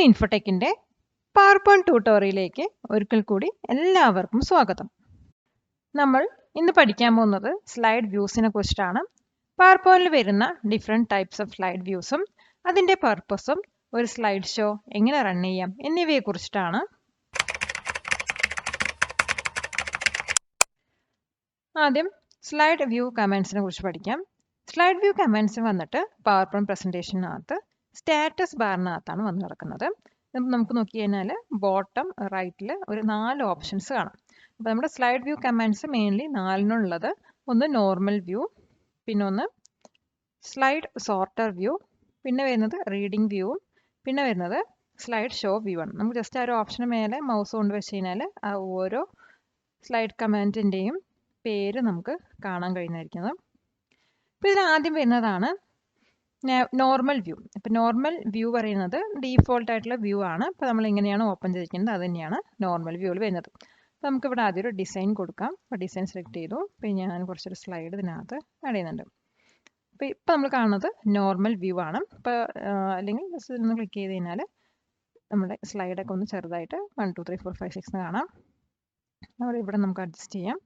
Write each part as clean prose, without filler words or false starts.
ഉണ്ണി ഇൻഫോടെക്കിന്റെ PowerPoint ട്യൂട്ടോറിയലിലേക്ക് ഒരിക്കൽ കൂടി എല്ലാവർക്കും സ്വാഗതം. നമ്മൾ ഇന്ന് പഠിക്കാൻ പോകുന്നത് സ്ലൈഡ് വ്യൂസിനെ കുറിച്ചിട്ടാണ്. പവർപോയിന്റിൽ വരുന്ന ഡിഫറെന്റ് ടൈപ്സ് ഓഫ് സ്ലൈഡ് വ്യൂസും അതിന്റെ പർപ്പസും ഒരു സ്ലൈഡ് ഷോ എങ്ങനെ റൺ ചെയ്യാം എന്നിവയെ കുറിച്ചിട്ടാണ്. ആദ്യം സ്ലൈഡ് വ്യൂ കമാൻഡ്സിനെ കുറിച്ച് പഠിക്കാം. സ്ലൈഡ് വ്യൂ കമാൻഡ്സ് വന്നിട്ട് പവർപോയിന്റ് പ്രസന്റേഷനകത്ത് സ്റ്റാറ്റസ് ബാറിനകത്താണ് വന്ന് കിടക്കുന്നത്. നമുക്ക് നോക്കി കഴിഞ്ഞാൽ ബോട്ടം റൈറ്റിൽ ഒരു 4 ഓപ്ഷൻസ് കാണാം. അപ്പോൾ നമ്മുടെ സ്ലൈഡ് വ്യൂ കമാൻഡ്സ് മെയിൻലി 4 ഒന്ന് നോർമൽ വ്യൂ, പിന്നെ ഒന്ന് സ്ലൈഡ് സോർട്ടർ വ്യൂ, പിന്നെ വരുന്നത് റീഡിംഗ് വ്യൂവും, പിന്നെ വരുന്നത് സ്ലൈഡ് ഷോ വ്യൂ ആണ്. നമുക്ക് ജസ്റ്റ് ആ ഒരു ഓപ്ഷന് മേലെ മൗസ് കൊണ്ട് വെച്ച് കഴിഞ്ഞാൽ ആ ഓരോ സ്ലൈഡ് കമാൻഡിൻ്റെയും പേര് നമുക്ക് കാണാൻ കഴിയുന്നതായിരിക്കുന്നത്. അപ്പോൾ ഇതിൽ ആദ്യം വരുന്നതാണ് നോർമൽ വ്യൂ. ഇപ്പം നോർമൽ വ്യൂ പറയുന്നത് ഡീഫോൾട്ട് ആയിട്ടുള്ള വ്യൂ ആണ്. അപ്പോൾ നമ്മൾ എങ്ങനെയാണ് ഓപ്പൺ ചെയ്തിരിക്കുന്നത് അത് തന്നെയാണ് നോർമൽ വ്യൂവിൽ വരുന്നത്. അപ്പോൾ നമുക്കിവിടെ ആദ്യം ഒരു ഡിസൈൻ കൊടുക്കാം. അപ്പോൾ ഡിസൈൻ സെലക്ട് ചെയ്തു. അപ്പോൾ ഞാൻ കുറച്ചൊരു സ്ലൈഡ് ഇതിനകത്ത് ആഡ് ചെയ്യുന്നുണ്ട്. അപ്പോൾ ഇപ്പോൾ നമ്മൾ കാണുന്നത് നോർമൽ വ്യൂ ആണ്. ഇപ്പോൾ അല്ലെങ്കിൽ ജസ്റ്റ് ഒന്ന് ക്ലിക്ക് ചെയ്ത് കഴിഞ്ഞാൽ നമ്മുടെ സ്ലൈഡൊക്കെ ഒന്ന് ചെറുതായിട്ട് 1 2 3 4 5 6 കാണാം. അവിടെ ഇവിടെ നമുക്ക് അഡ്ജസ്റ്റ് ചെയ്യാം.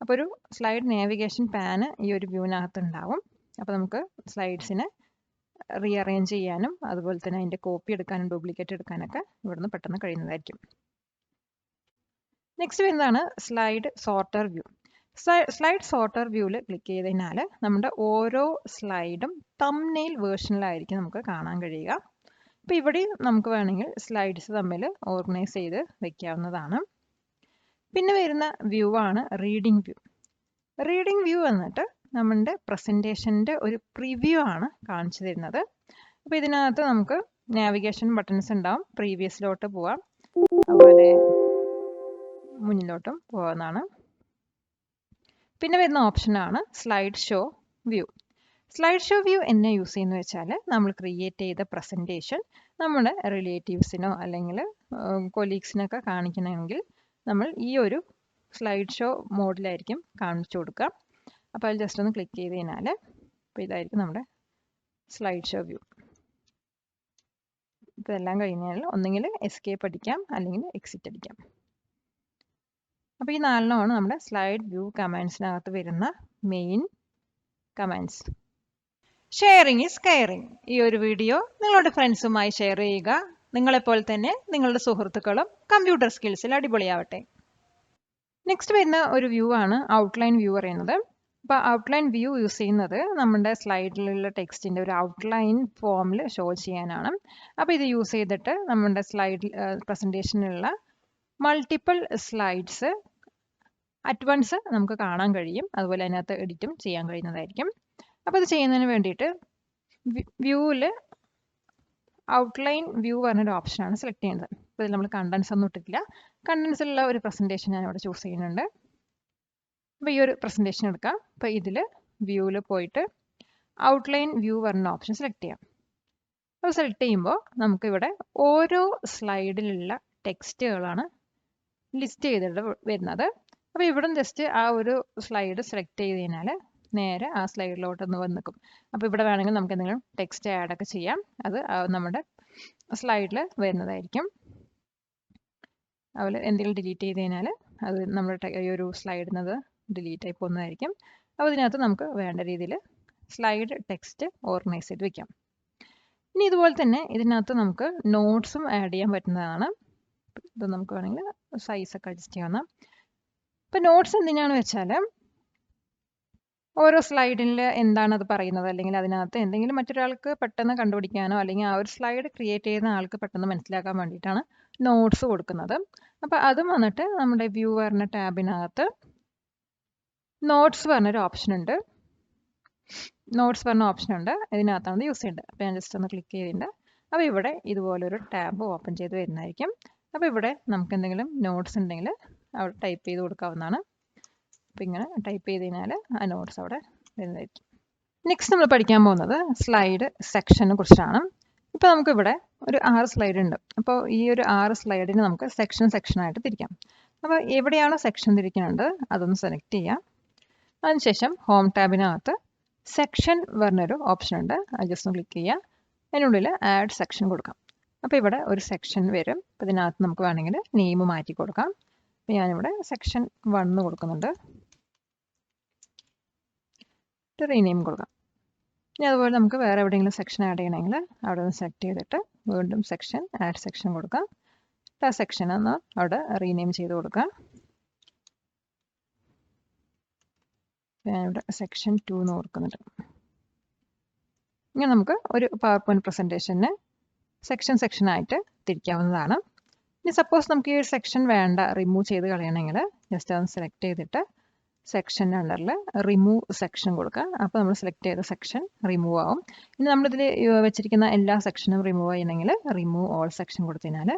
അപ്പോൾ ഒരു സ്ലൈഡ് നാവിഗേഷൻ പാന് ഈ ഒരു വ്യൂവിനകത്ത് ഉണ്ടാവും. അപ്പോൾ നമുക്ക് സ്ലൈഡ്സിനെ റീഅറേഞ്ച് ചെയ്യാനും അതുപോലെ തന്നെ അതിൻ്റെ കോപ്പി എടുക്കാനും ഡ്യൂപ്ലിക്കേറ്റ് എടുക്കാനൊക്കെ ഇവിടുന്ന് പെട്ടെന്ന് കഴിയുന്നതായിരിക്കും. നെക്സ്റ്റ് വരുന്നതാണ് slide sorter view. Slide sorter വ്യൂവിൽ ക്ലിക്ക് ചെയ്ത് കഴിഞ്ഞാൽ നമ്മുടെ ഓരോ സ്ലൈഡും തംബ്നെയിൽ വേർഷനിലായിരിക്കും നമുക്ക് കാണാൻ കഴിയുക. അപ്പോൾ ഇവിടെ നമുക്ക് വേണമെങ്കിൽ സ്ലൈഡ്സ് തമ്മിൽ ഓർഗനൈസ് ചെയ്ത് വെക്കാവുന്നതാണ്. പിന്നെ വരുന്ന വ്യൂ ആണ് റീഡിംഗ് വ്യൂ. റീഡിംഗ് വ്യൂ എന്നിട്ട് നമ്മുടെ പ്രസൻറ്റേഷൻ്റെ ഒരു പ്രിവ്യൂ ആണ് കാണിച്ചു തരുന്നത്. അപ്പോൾ ഇതിനകത്ത് നമുക്ക് നാവിഗേഷൻ ബട്ടൺസ് ഉണ്ടാവും. പ്രീവിയസിലോട്ട് പോവാം, അതുപോലെ മുന്നിലോട്ടും പോകാവുന്നതാണ്. പിന്നെ വരുന്ന ഓപ്ഷനാണ് slide show view. Slide show view എന്നെ യൂസ് ചെയ്യുന്നത് വെച്ചാൽ നമ്മൾ ക്രിയേറ്റ് ചെയ്ത പ്രസൻറ്റേഷൻ നമ്മുടെ റിലേറ്റീവ്സിനോ അല്ലെങ്കിൽ കൊലീഗ്സിനൊക്കെ കാണിക്കണമെങ്കിൽ നമ്മൾ ഈ ഒരു സ്ലൈഡ് ഷോ മോഡിലായിരിക്കും കാണിച്ചു കൊടുക്കുക. അപ്പോൾ അതിൽ ജസ്റ്റ് ഒന്ന് ക്ലിക്ക് ചെയ്ത് കഴിഞ്ഞാൽ അപ്പോൾ ഇതായിരിക്കും നമ്മുടെ സ്ലൈഡ് ഷോ വ്യൂ. ഇപ്പോൾ എല്ലാം കഴിഞ്ഞാൽ ഒന്നെങ്കിൽ എസ്കേപ്പ് അടിക്കാം അല്ലെങ്കിൽ എക്സിറ്റ് അടിക്കാം. അപ്പോൾ ഈ 4 നമ്മുടെ സ്ലൈഡ് വ്യൂ കമാൻഡ്സിനകത്ത് വരുന്ന main commands. Sharing is caring. ഈ ഒരു വീഡിയോ നിങ്ങളുടെ ഫ്രണ്ട്സുമായി ഷെയർ ചെയ്യുക. നിങ്ങളെപ്പോലെ തന്നെ നിങ്ങളുടെ സുഹൃത്തുക്കളും കമ്പ്യൂട്ടർ സ്കിൽസിൽ അടിപൊളിയാവട്ടെ. നെക്സ്റ്റ് വരുന്ന ഒരു വ്യൂ ആണ് ഔട്ട്ലൈൻ വ്യൂ പറയുന്നത്. അപ്പോൾ ഔട്ട്ലൈൻ വ്യൂ യൂസ് ചെയ്യുന്നത് നമ്മുടെ സ്ലൈഡിലുള്ള ടെക്സ്റ്റിൻ്റെ ഒരു ഔട്ട്ലൈൻ ഫോമിൽ ഷോ ചെയ്യാനാണ്. അപ്പോൾ ഇത് യൂസ് ചെയ്തിട്ട് നമ്മുടെ സ്ലൈഡ് പ്രസൻറ്റേഷനിലുള്ള മൾട്ടിപ്പിൾ സ്ലൈഡ്സ് അറ്റ് വൺസ് നമുക്ക് കാണാൻ കഴിയും. അതുപോലെ അതിനകത്ത് എഡിറ്റും ചെയ്യാൻ കഴിയുന്നതായിരിക്കും. അപ്പോൾ ഇത് ചെയ്യുന്നതിന് വേണ്ടിയിട്ട് വ്യൂവിൽ ഔട്ട്ലൈൻ വ്യൂ പറഞ്ഞൊരു ഓപ്ഷനാണ് സെലക്ട് ചെയ്യുന്നത്. അപ്പോൾ ഇതിൽ നമ്മൾ കണ്ടൻസ് ഒന്നും ഇട്ടിട്ടില്ല. കണ്ടൻസിലുള്ള ഒരു പ്രസൻറ്റേഷൻ ഞാൻ ഇവിടെ ചൂസ് ചെയ്യുന്നുണ്ട്. അപ്പോൾ ഈ ഒരു പ്രസൻറ്റേഷൻ എടുക്കാം. അപ്പോൾ ഇതിൽ വ്യൂവിൽ പോയിട്ട് ഔട്ട്ലൈൻ വ്യൂ പറഞ്ഞ ഓപ്ഷൻ സെലക്ട് ചെയ്യാം. അപ്പോൾ സെലക്ട് ചെയ്യുമ്പോൾ നമുക്കിവിടെ ഓരോ സ്ലൈഡിലുള്ള ടെക്സ്റ്റുകളാണ് ലിസ്റ്റ് ചെയ്തിട്ട് വരുന്നത്. അപ്പോൾ ഇവിടെ ജസ്റ്റ് ആ ഒരു സ്ലൈഡ് സെലക്ട് ചെയ്ത് കഴിഞ്ഞാൽ നേരെ ആ സ്ലൈഡിലോട്ടൊന്ന് വന്ന് നിൽക്കും. അപ്പോൾ ഇവിടെ വേണമെങ്കിൽ നമുക്ക് എന്തെങ്കിലും ടെക്സ്റ്റ് ആഡൊക്കെ ചെയ്യാം. അത് നമ്മുടെ സ്ലൈഡിൽ വരുന്നതായിരിക്കും. അതുപോലെ എന്തെങ്കിലും ഡിലീറ്റ് ചെയ്ത് കഴിഞ്ഞാൽ അത് നമ്മുടെ ഈ ഒരു സ്ലൈഡിൽ നിന്ന് ഡിലീറ്റ് ആയി പോകുന്നതായിരിക്കും. അപ്പോൾ ഇതിനകത്ത് നമുക്ക് വേണ്ട രീതിയിൽ സ്ലൈഡ് ടെക്സ്റ്റ് ഓർഗനൈസ് ചെയ്ത് വെക്കാം. ഇനി ഇതുപോലെ തന്നെ ഇതിനകത്ത് നമുക്ക് നോട്ട്സും ആഡ് ചെയ്യാൻ പറ്റുന്നതാണ്. ഇത് നമുക്ക് വേണമെങ്കിൽ സൈസൊക്കെ അഡ്ജസ്റ്റ് ചെയ്യാവുന്ന. ഇപ്പോൾ നോട്ട്സ് എന്തിനാണെന്ന് വെച്ചാൽ ഓരോ സ്ലൈഡിൽ എന്താണ് അത് പറയുന്നത് അല്ലെങ്കിൽ അതിനകത്ത് എന്തെങ്കിലും മറ്റൊരാൾക്ക് പെട്ടെന്ന് കണ്ടുപിടിക്കാനോ അല്ലെങ്കിൽ ആ ഒരു സ്ലൈഡ് ക്രിയേറ്റ് ചെയ്യുന്ന ആൾക്ക് പെട്ടെന്ന് മനസ്സിലാക്കാൻ വേണ്ടിയിട്ടാണ് നോട്ട്സ് കൊടുക്കുന്നത്. അപ്പോൾ അതും വന്നിട്ട് നമ്മുടെ വ്യൂ പറഞ്ഞ ടാബിനകത്ത് നോട്ട്സ് പറഞ്ഞൊരു ഓപ്ഷൻ ഉണ്ട്. ഇതിനകത്താണ് യൂസ് ചെയ്യേണ്ടത്. അപ്പോൾ ഞാൻ ജസ്റ്റ് ഒന്ന് ക്ലിക്ക് ചെയ്തിട്ടുണ്ട്. അപ്പോൾ ഇവിടെ ഇതുപോലൊരു ടാബ് ഓപ്പൺ ചെയ്ത് വരുന്നതായിരിക്കും. അപ്പോൾ ഇവിടെ നമുക്ക് എന്തെങ്കിലും നോട്ട്സ് ഉണ്ടെങ്കിൽ അവിടെ ടൈപ്പ് ചെയ്ത് കൊടുക്കാവുന്നതാണ്. അപ്പോൾ ഇങ്ങനെ ടൈപ്പ് ചെയ്ത് കഴിഞ്ഞാൽ ആ നോട്ട്സ് അവിടെ വരുന്നതായിരിക്കും. നെക്സ്റ്റ് നമ്മൾ പഠിക്കാൻ പോകുന്നത് സ്ലൈഡ് സെക്ഷനെ കുറിച്ചാണ്. ഇപ്പോൾ നമുക്കിവിടെ ഒരു 6 സ്ലൈഡ് ഉണ്ട്. അപ്പോൾ ഈ ഒരു 6 സ്ലൈഡിന് നമുക്ക് സെക്ഷനായിട്ട് തിരിക്കാം. അപ്പോൾ എവിടെയാണോ സെക്ഷൻ തിരിക്കുന്നത് അതൊന്ന് സെലക്ട് ചെയ്യാം. അതിനുശേഷം ഹോം ടാബിനകത്ത് സെക്ഷൻ പറഞ്ഞൊരു ഓപ്ഷൻ ഉണ്ട്. അത് ജസ്റ്റ് ഒന്ന് ക്ലിക്ക് ചെയ്യുക. അതിനുള്ളിൽ ആഡ് സെക്ഷൻ കൊടുക്കാം. അപ്പോൾ ഇവിടെ ഒരു സെക്ഷൻ വരും. അപ്പോൾ ഇതിനകത്ത് നമുക്ക് വേണമെങ്കിൽ നെയിം മാറ്റി കൊടുക്കാം. അപ്പോൾ ഞാനിവിടെ സെക്ഷൻ 1 കൊടുക്കുന്നുണ്ട്. റീനെയിം കൊടുക്കാം. ഇനി അതുപോലെ നമുക്ക് വേറെ എവിടെയെങ്കിലും സെക്ഷൻ ആഡ് ചെയ്യണമെങ്കിൽ അവിടെ നിന്ന് സെലക്ട് ചെയ്തിട്ട് വീണ്ടും സെക്ഷൻ ആഡ് സെക്ഷൻ കൊടുക്കാം. ആ സെക്ഷൻ ഒന്ന് അവിടെ റീനെയിം ചെയ്ത് കൊടുക്കാം. ഞാനിവിടെ സെക്ഷൻ 2 എന്ന് കൊടുക്കുന്നുണ്ട്. ഇങ്ങനെ നമുക്ക് ഒരു പവർ പോയിന്റ് പ്രസൻറ്റേഷന് സെക്ഷൻ ആയിട്ട് തിരിക്കാവുന്നതാണ്. ഇനി സപ്പോസ് നമുക്ക് ഈ ഒരു സെക്ഷൻ വേണ്ട, റിമൂവ് ചെയ്ത് കളയണമെങ്കിൽ ജസ്റ്റ് അതൊന്ന് സെലക്ട് ചെയ്തിട്ട് സെക്ഷൻ അണ്ടറിൽ റിമൂവ് സെക്ഷൻ കൊടുക്കുക. അപ്പോൾ നമ്മൾ സെലക്ട് ചെയ്ത സെക്ഷൻ റിമൂവ് ആവും. ഇനി നമ്മളിതിൽ വെച്ചിരിക്കുന്ന എല്ലാ സെക്ഷനും റിമൂവ് ചെയ്യണമെങ്കിൽ റിമൂവ് ഓൾ സെക്ഷൻ കൊടുത്തതിനാൽ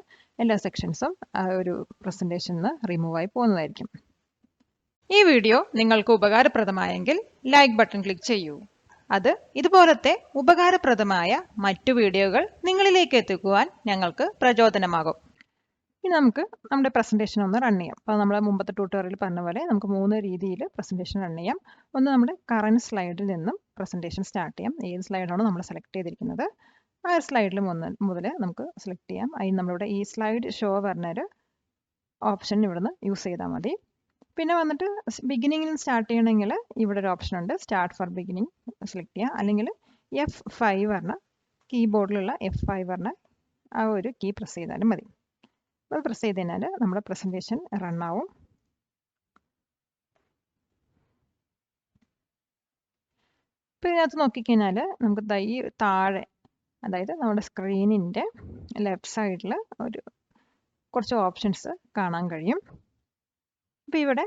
എല്ലാ സെക്ഷൻസും ആ ഒരു പ്രസൻറ്റേഷനിൽ നിന്ന് റിമൂവ് ആയി പോകുന്നതായിരിക്കും. ഈ വീഡിയോ നിങ്ങൾക്ക് ഉപകാരപ്രദമായെങ്കിൽ ലൈക്ക് ബട്ടൺ ക്ലിക്ക് ചെയ്യൂ. അത് ഇതുപോലത്തെ ഉപകാരപ്രദമായ മറ്റു വീഡിയോകൾ നിങ്ങളിലേക്ക് എത്തിക്കുവാൻ ഞങ്ങൾക്ക് പ്രചോദനമാകും. ഇനി നമുക്ക് നമ്മുടെ പ്രസൻറ്റേഷൻ ഒന്ന് റൺ ചെയ്യാം. അപ്പോൾ നമ്മൾ മുമ്പത്തെ ട്യൂട്ടോറിയൽ പറഞ്ഞ പോലെ നമുക്ക് 3 രീതിയിൽ പ്രസൻറ്റേഷൻ റൺ ചെയ്യാം. ഒന്ന് നമ്മുടെ കറൻറ്റ് സ്ലൈഡിൽ നിന്നും പ്രസൻറ്റേഷൻ സ്റ്റാർട്ട് ചെയ്യാം. ഏത് സ്ലൈഡാണോ നമ്മൾ സെലക്ട് ചെയ്തിരിക്കുന്നത് ആ ഒരു സ്ലൈഡിൽ മുതൽ നമുക്ക് സെലക്ട് ചെയ്യാം. അതിന് നമ്മളിവിടെ ഈ സ്ലൈഡ് ഷോ പറഞ്ഞൊരു ഓപ്ഷൻ ഇവിടുന്ന് യൂസ് ചെയ്താൽ മതി. പിന്നെ വന്നിട്ട് ബിഗിനിങ്ങിൽ സ്റ്റാർട്ട് ചെയ്യണമെങ്കിൽ ഇവിടെ ഒരു ഓപ്ഷൻ ഉണ്ട്, സ്റ്റാർട്ട് ഫോർ ബിഗിനിങ് സെലക്ട് ചെയ്യുക. അല്ലെങ്കിൽ F5 പറഞ്ഞ കീബോർഡിലുള്ള F5 പറഞ്ഞ ആ ഒരു കീ പ്രസ് ചെയ്താലും മതി. അത് പ്രസ് ചെയ്ത് കഴിഞ്ഞാൽ നമ്മുടെ പ്രസൻറ്റേഷൻ റൺ ആവും. ഇപ്പോൾ ഇതിനകത്ത് നോക്കിക്കഴിഞ്ഞാൽ നമുക്ക് ഈ താഴെ, അതായത് നമ്മുടെ സ്ക്രീനിൻ്റെ ലെഫ്റ്റ് സൈഡിൽ ഒരു കുറച്ച് ഓപ്ഷൻസ് കാണാൻ കഴിയും. അപ്പോൾ ഇവിടെ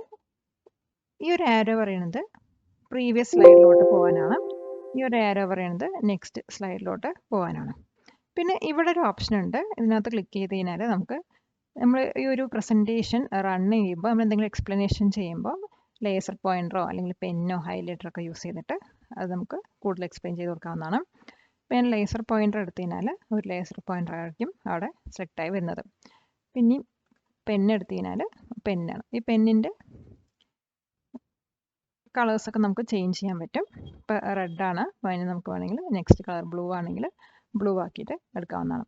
ഈ ഒരു ആരോ പറയുന്നത് പ്രീവിയസ് സ്ലൈഡിലോട്ട് പോകാനാണ്. ഈ ഒരു ആരോ പറയുന്നത് നെക്സ്റ്റ് സ്ലൈഡിലോട്ട് പോകാനാണ്. പിന്നെ ഇവിടെ ഒരു ഓപ്ഷൻ ഉണ്ട്. ഇതിനകത്ത് ക്ലിക്ക് ചെയ്ത് കഴിഞ്ഞാൽ നമ്മൾ ഈ ഒരു പ്രസൻറ്റേഷൻ റൺ ചെയ്യുമ്പോൾ നമ്മൾ എന്തെങ്കിലും എക്സ്പ്ലനേഷൻ ചെയ്യുമ്പോൾ ലേസർ പോയിന്ററോ അല്ലെങ്കിൽ പെന്നോ ഹൈലൈറ്ററോ ഒക്കെ യൂസ് ചെയ്തിട്ട് അത് നമുക്ക് കൂടുതൽ എക്സ്പ്ലെയിൻ ചെയ്ത് കൊടുക്കാവുന്നതാണ്. അപ്പോൾ ഞാൻ ലേസർ പോയിന്റർ എടുത്തു കഴിഞ്ഞാൽ ഒരു ലേസർ പോയിന്റർ ആയിരിക്കും അവിടെ സെലക്ട് ആയി വരുന്നത്. പിന്നെ പെന്ന് എടുത്തു കഴിഞ്ഞാൽ പെന്നാണ്. ഈ പെന്നിൻ്റെ കളേഴ്സൊക്കെ നമുക്ക് ചേഞ്ച് ചെയ്യാൻ പറ്റും. ഇപ്പോൾ റെഡാണ്, അപ്പോൾ അതിന് നമുക്ക് വേണമെങ്കിൽ നെക്സ്റ്റ് കളർ ബ്ലൂ ആണെങ്കിൽ ബ്ലൂ ആക്കിയിട്ട് എടുക്കാവുന്നതാണ്.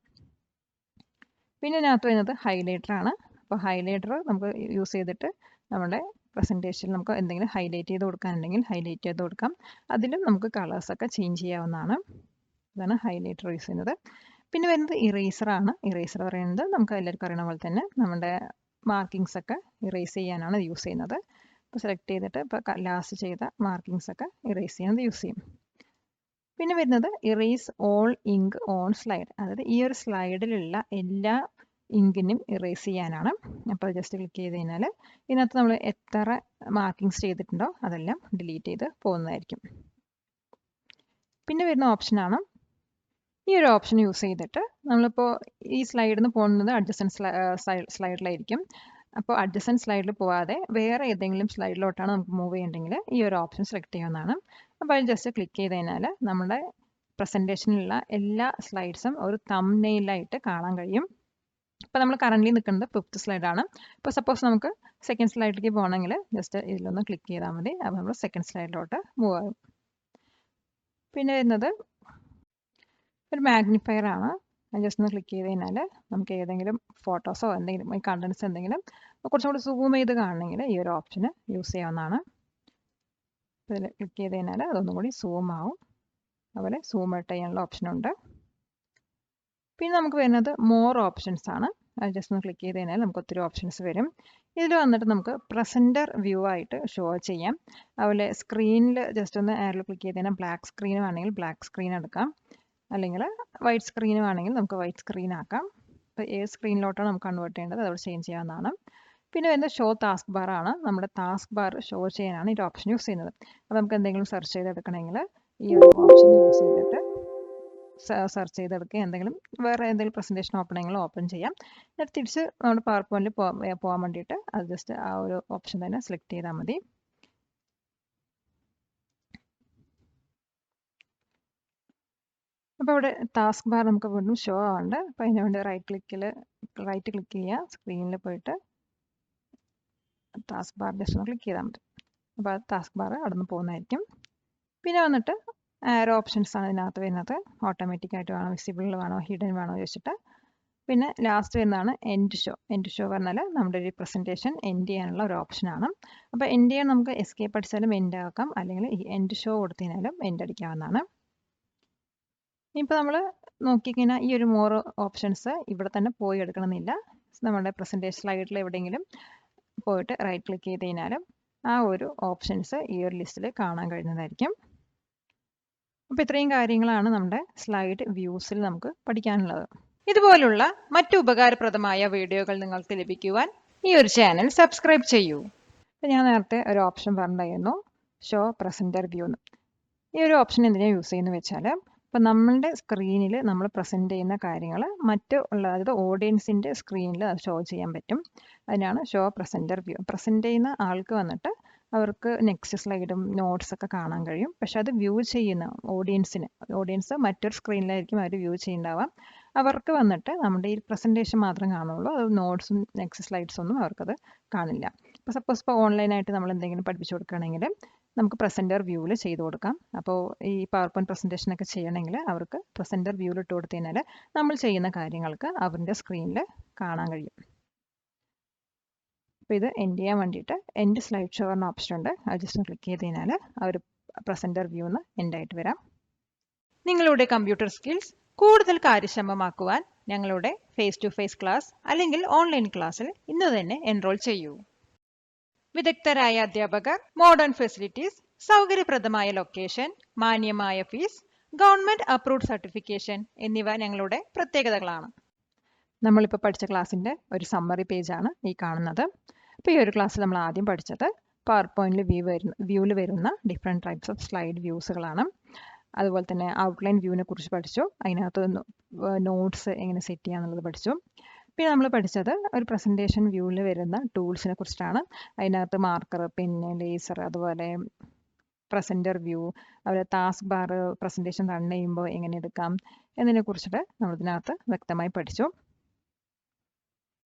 പിന്നെ ഇതിനകത്ത് വരുന്നത് ഹൈലൈറ്റർ ആണ്. അപ്പോൾ ഹൈലൈറ്റർ നമുക്ക് യൂസ് ചെയ്തിട്ട് നമ്മുടെ പ്രസൻറ്റേഷനിൽ നമുക്ക് എന്തെങ്കിലും ഹൈലൈറ്റ് ചെയ്ത് കൊടുക്കാനുണ്ടെങ്കിൽ ഹൈലൈറ്റ് ചെയ്ത് കൊടുക്കാം. അതിലും നമുക്ക് കളേഴ്സൊക്കെ ചേഞ്ച് ചെയ്യാവുന്നതാണ്. ഇതാണ് ഹൈലൈറ്റർ യൂസ് ചെയ്യുന്നത്. പിന്നെ വരുന്നത് ഇറേസറാണ്. ഇറേസർ പറയുന്നത് നമുക്ക് എല്ലാവർക്കും അറിയണ പോലെ തന്നെ നമ്മുടെ മാർക്കിങ്സ് ഒക്കെ ഇറേസ് ചെയ്യാനാണ് യൂസ് ചെയ്യുന്നത്. ഇപ്പോൾ സെലക്ട് ചെയ്തിട്ട് ഇപ്പോൾ ലാസ്റ്റ് ചെയ്ത മാർക്കിങ്സ് ഒക്കെ ഇറേസ് ചെയ്യാൻ യൂസ് ചെയ്യും. പിന്നെ വരുന്നത് erase all ink on slide, അതായത് ഈ ഒരു സ്ലൈഡിലുള്ള എല്ലാ ഇങ്കിനും ഇറേസ് ചെയ്യാനാണ്. അപ്പോൾ ജസ്റ്റ് ക്ലിക്ക് ചെയ്ത് കഴിഞ്ഞാൽ ഇതിനകത്ത് നമ്മൾ എത്ര മാർക്കിങ്സ് ചെയ്തിട്ടുണ്ടോ അതെല്ലാം ഡിലീറ്റ് ചെയ്ത് പോകുന്നതായിരിക്കും. പിന്നെ വരുന്ന ഓപ്ഷനാണ് ഈ ഒരു ഓപ്ഷൻ യൂസ് ചെയ്തിട്ട് നമ്മളിപ്പോൾ ഈ സ്ലൈഡിൽ നിന്ന് പോകുന്നത് അഡ്ജസൻറ്റ് സ്ലൈഡിലായിരിക്കും. അപ്പോൾ അഡ്ജസൻറ്റ് സ്ലൈഡിൽ പോവാതെ വേറെ ഏതെങ്കിലും സ്ലൈഡിലോട്ടാണ് നമുക്ക് മൂവ് ചെയ്യണമെങ്കിൽ ഈ ഒരു ഓപ്ഷൻ സെലക്ട് ചെയ്യാവുന്നതാണ്. അപ്പോൾ അത് ജസ്റ്റ് ക്ലിക്ക് ചെയ്ത് കഴിഞ്ഞാൽ നമ്മുടെ പ്രസൻറ്റേഷനിലുള്ള എല്ലാ സ്ലൈഡ്സും ഒരു തംബ്നെയിലായിട്ട് കാണാൻ കഴിയും. ഇപ്പോൾ നമ്മൾ കറൻ്റ്ലി നിൽക്കുന്നത് 5th സ്ലൈഡാണ്. ഇപ്പോൾ സപ്പോസ് നമുക്ക് സെക്കൻഡ് സ്ലൈഡിലേക്ക് പോകണമെങ്കിൽ ജസ്റ്റ് ഇതിലൊന്ന് ക്ലിക്ക് ചെയ്താൽ മതി. അപ്പോൾ നമ്മൾ സെക്കൻഡ് സ്ലൈഡിലോട്ട് മൂവ് ആകും. പിന്നെ വരുന്നത് ഒരു മാഗ്നിഫയർ ആണ്. ജസ്റ്റ് ഒന്ന് ക്ലിക്ക് ചെയ്ത് കഴിഞ്ഞാൽ നമുക്ക് ഏതെങ്കിലും ഫോട്ടോസോ എന്തെങ്കിലും ഈ കണ്ടൻസ് എന്തെങ്കിലും കുറച്ചും കൂടി സൂം ചെയ്ത് കാണണമെങ്കിൽ ഈ ഒരു ഓപ്ഷന് യൂസ് ചെയ്യാവുന്നതാണ്. ഇതിൽ ക്ലിക്ക് ചെയ്ത് കഴിഞ്ഞാൽ അതൊന്നും കൂടി സൂം ആവും. അതുപോലെ സൂം ഔട്ട് ചെയ്യാനുള്ള ഓപ്ഷനുണ്ട്. പിന്നെ നമുക്ക് വരുന്നത് മോർ ഓപ്ഷൻസ് ആണ്. അത് ജസ്റ്റ് ഒന്ന് ക്ലിക്ക് ചെയ്ത് കഴിഞ്ഞാൽ നമുക്ക് ഒത്തിരി ഓപ്ഷൻസ് വരും. ഇതിൽ വന്നിട്ട് നമുക്ക് പ്രസൻറ്റർ വ്യൂ ആയിട്ട് ഷോ ചെയ്യാം. അതുപോലെ സ്ക്രീനിൽ ജസ്റ്റ് ഒന്ന് ആരോ ക്ലിക്ക് ചെയ്ത് കഴിഞ്ഞാൽ ബ്ലാക്ക് സ്ക്രീൻ വേണമെങ്കിൽ ബ്ലാക്ക് സ്ക്രീൻ എടുക്കാം, അല്ലെങ്കിൽ വൈറ്റ് സ്ക്രീൻ വേണമെങ്കിൽ നമുക്ക് വൈറ്റ് സ്ക്രീൻ ആക്കാം. അപ്പോൾ ഏത് സ്ക്രീനിലോട്ടാണ് നമുക്ക് കൺവേർട്ട് ചെയ്യേണ്ടത് അതവിടെ ചേഞ്ച് ചെയ്യാവുന്നതാണ്. പിന്നെ വരുന്നത് ഷോ ടാസ്ക് ബാർ ആണ്. നമ്മുടെ ടാസ്ക് ബാർ ഷോ ചെയ്യാനാണ് ഈ ഓപ്ഷൻ യൂസ് ചെയ്യുന്നത്. അപ്പോൾ നമുക്ക് എന്തെങ്കിലും സെർച്ച് ചെയ്തെടുക്കണമെങ്കിൽ ഈ ഒരു ഓപ്ഷൻ യൂസ് ചെയ്തിട്ട് സെർച്ച് ചെയ്തെടുക്കുക, എന്തെങ്കിലും വേറെ എന്തെങ്കിലും പ്രസൻറ്റേഷൻ ഓപ്പണിങ്ങൾ ഓപ്പൺ ചെയ്യാം. എന്നിട്ട് തിരിച്ച് നമ്മുടെ പവർ പോയിന്റിൽ പോകാൻ വേണ്ടിയിട്ട് അത് ജസ്റ്റ് ആ ഒരു ഓപ്ഷൻ തന്നെ സെലക്ട് ചെയ്താൽ മതി. അപ്പോൾ ഇവിടെ ടാസ്ക് ബാർ നമുക്ക് വീണ്ടും ഷോ ആവുന്നുണ്ട്. അപ്പോൾ അതിന് വേണ്ടി റൈറ്റ് ക്ലിക്ക് ചെയ്യുക, സ്ക്രീനിൽ പോയിട്ട് ടാസ്ക് ബാർ ജസ്റ്റ് ഒന്ന് ക്ലിക്ക് ചെയ്താൽ മതി. അപ്പോൾ ടാസ്ക് ബാർ അവിടെ നിന്ന് പോകുന്നതായിരിക്കും. പിന്നെ വന്നിട്ട് ആരോ ഓപ്ഷൻസ് ആണ് ഇതിനകത്ത് വരുന്നത്. ഓട്ടോമാറ്റിക് ആയിട്ട് വേണോ, വിസിബിൾ വേണോ, ഹിഡൻ വേണോ ചോദിച്ചിട്ട് പിന്നെ ലാസ്റ്റ് വരുന്നതാണ് എൻഡ് ഷോ. എൻഡ് ഷോ പറഞ്ഞാൽ നമ്മുടെ ഒരു പ്രസൻറ്റേഷൻ എൻഡ് ചെയ്യാനുള്ള ഒരു ഓപ്ഷനാണ്. അപ്പോൾ എൻഡ് ചെയ്യാൻ നമുക്ക് എസ്കേപ്പ് അടിച്ചാലും എൻഡ് ആക്കാം, അല്ലെങ്കിൽ ഈ എൻഡ് ഷോ കൊടുത്തതിനാലും എൻഡ് അടിക്കാവുന്നതാണ്. ഇപ്പോൾ നമ്മൾ നോക്കിക്കഴിഞ്ഞാൽ ഈ ഒരു മോർ ഓപ്ഷൻസ് ഇവിടെ തന്നെ പോയി എടുക്കണമെന്നില്ല. നമ്മുടെ പ്രസൻറ്റേഷൻ സ്ലൈഡിൽ എവിടെയെങ്കിലും പോയിട്ട് റൈറ്റ് ക്ലിക്ക് ചെയ്ത് കഴിഞ്ഞാലും ആ ഒരു ഓപ്ഷൻസ് ഈ ഒരു ലിസ്റ്റിൽ കാണാൻ കഴിയുന്നതായിരിക്കും. അപ്പോൾ ഇത്രയും കാര്യങ്ങളാണ് നമ്മുടെ സ്ലൈഡ് വ്യൂസിൽ നമുക്ക് പഠിക്കാനുള്ളത്. ഇതുപോലുള്ള മറ്റു ഉപകാരപ്രദമായ വീഡിയോകൾ നിങ്ങൾക്ക് ലഭിക്കുവാൻ ഈ ഒരു ചാനൽ സബ്സ്ക്രൈബ് ചെയ്യൂ. അപ്പോൾ ഞാൻ നേരത്തെ ഒരു ഓപ്ഷൻ പറഞ്ഞിരുന്നു, ഷോ പ്രസൻറ്റർ വ്യൂ എന്ന്. ഈ ഒരു ഓപ്ഷൻ എന്തിനാണ് യൂസ് ചെയ്യുന്നത് വെച്ചാൽ, ഇപ്പം നമ്മളുടെ സ്ക്രീനിൽ നമ്മൾ പ്രസൻറ്റ് ചെയ്യുന്ന കാര്യങ്ങൾ അതായത് ഓഡിയൻസിൻ്റെ സ്ക്രീനിൽ അത് ഷോ ചെയ്യാൻ പറ്റും. അതിനാണ് ഷോ പ്രസൻറ്റർ വ്യൂ. പ്രസൻറ്റ് ചെയ്യുന്ന ആൾക്ക് വന്നിട്ട് അവർക്ക് നെക്സ്റ്റ് സ്ലൈഡും നോട്ട്സ് ഒക്കെ കാണാൻ കഴിയും. പക്ഷെ അത് വ്യൂ ചെയ്യുന്ന ഓഡിയൻസ് മറ്റൊരു സ്ക്രീനിലായിരിക്കും അവർ വ്യൂ ചെയ്യുന്നുണ്ടാവാം. അവർക്ക് വന്നിട്ട് നമ്മുടെ ഈ പ്രസൻറ്റേഷൻ മാത്രം കാണുള്ളൂ. അത് നോട്ട്സും നെക്സ്റ്റ് സ്ലൈഡ്സും ഒന്നും അവർക്കത് കാണില്ല. ഇപ്പോൾ സപ്പോസ് ഇപ്പോൾ ഓൺലൈനായിട്ട് നമ്മൾ എന്തെങ്കിലും പഠിപ്പിച്ചു കൊടുക്കുകയാണെങ്കിൽ നമുക്ക് പ്രസൻറ്റർ വ്യൂവിൽ ചെയ്ത് കൊടുക്കാം. അപ്പോൾ ഈ പവർ പോയിന്റ് പ്രസൻറ്റേഷനൊക്കെ ചെയ്യണമെങ്കിൽ അവർക്ക് പ്രസൻറ്റർ വ്യൂവിൽ ഇട്ട് കൊടുത്തു കഴിഞ്ഞാൽ നമ്മൾ ചെയ്യുന്ന കാര്യങ്ങൾക്ക് അവരുടെ സ്ക്രീനിൽ കാണാൻ കഴിയും. അപ്പോൾ ഇത് എൻഡ് ചെയ്യാൻ വേണ്ടിയിട്ട് എൻഡ് സ്ലൈഡ് ഷോ എന്ന ഓപ്ഷൻ ഉണ്ട്. അത് ജസ്റ്റ് ക്ലിക്ക് ചെയ്ത് കഴിഞ്ഞാൽ ആ ഒരു പ്രസൻറ്റർ വ്യൂ എന്ന് എൻഡായിട്ട് വരാം. നിങ്ങളുടെ കമ്പ്യൂട്ടർ സ്കിൽസ് കൂടുതൽ കാര്യക്ഷമമാക്കുവാൻ ഞങ്ങളുടെ ഫേസ് ടു ഫേസ് ക്ലാസ് അല്ലെങ്കിൽ ഓൺലൈൻ ക്ലാസ്സിൽ ഇന്ന് തന്നെ എൻറോൾ ചെയ്യൂ. വിദഗ്ധരായ അധ്യാപകർ, മോഡേൺ ഫെസിലിറ്റീസ്, സൗകര്യപ്രദമായ ലൊക്കേഷൻ, മാന്യമായ ഫീസ്, ഗവൺമെന്റ് അപ്രൂവ്ഡ് സർട്ടിഫിക്കേഷൻ എന്നിവ ഞങ്ങളുടെ പ്രത്യേകതകളാണ്. നമ്മളിപ്പോൾ പഠിച്ച ക്ലാസ്സിൻ്റെ ഒരു സമ്മറി പേജാണ് ഈ കാണുന്നത്. അപ്പോൾ ഈ ഒരു ക്ലാസ്സിൽ നമ്മൾ ആദ്യം പഠിച്ചത് പവർ പോയിന്റിൽ വ്യൂവിൽ വരുന്ന ഡിഫറെൻറ്റ് ടൈപ്സ് ഓഫ് സ്ലൈഡ് വ്യൂസുകളാണ്. അതുപോലെ തന്നെ ഔട്ട്ലൈൻ വ്യൂവിനെ കുറിച്ച് പഠിച്ചു. അതിനകത്ത് നോട്ട്സ് എങ്ങനെ സെറ്റ് ചെയ്യാന്നുള്ളത് പഠിച്ചു. പിന്നെ നമ്മൾ പഠിച്ചത് ഒരു പ്രസൻറ്റേഷൻ വ്യൂവിൽ വരുന്ന ടൂൾസിനെ കുറിച്ചിട്ടാണ്. അതിനകത്ത് മാർക്കർ, പെന്ന്, ലേസർ, അതുപോലെ പ്രസൻറ്റർ വ്യൂ, അതുപോലെ ടാസ്ക് ബാർ പ്രസൻറ്റേഷൻ റൺ ചെയ്യുമ്പോൾ എങ്ങനെ എടുക്കാം എന്നതിനെ കുറിച്ചിട്ട് നമ്മൾ ഇതിനകത്ത് വ്യക്തമായി പഠിച്ചു.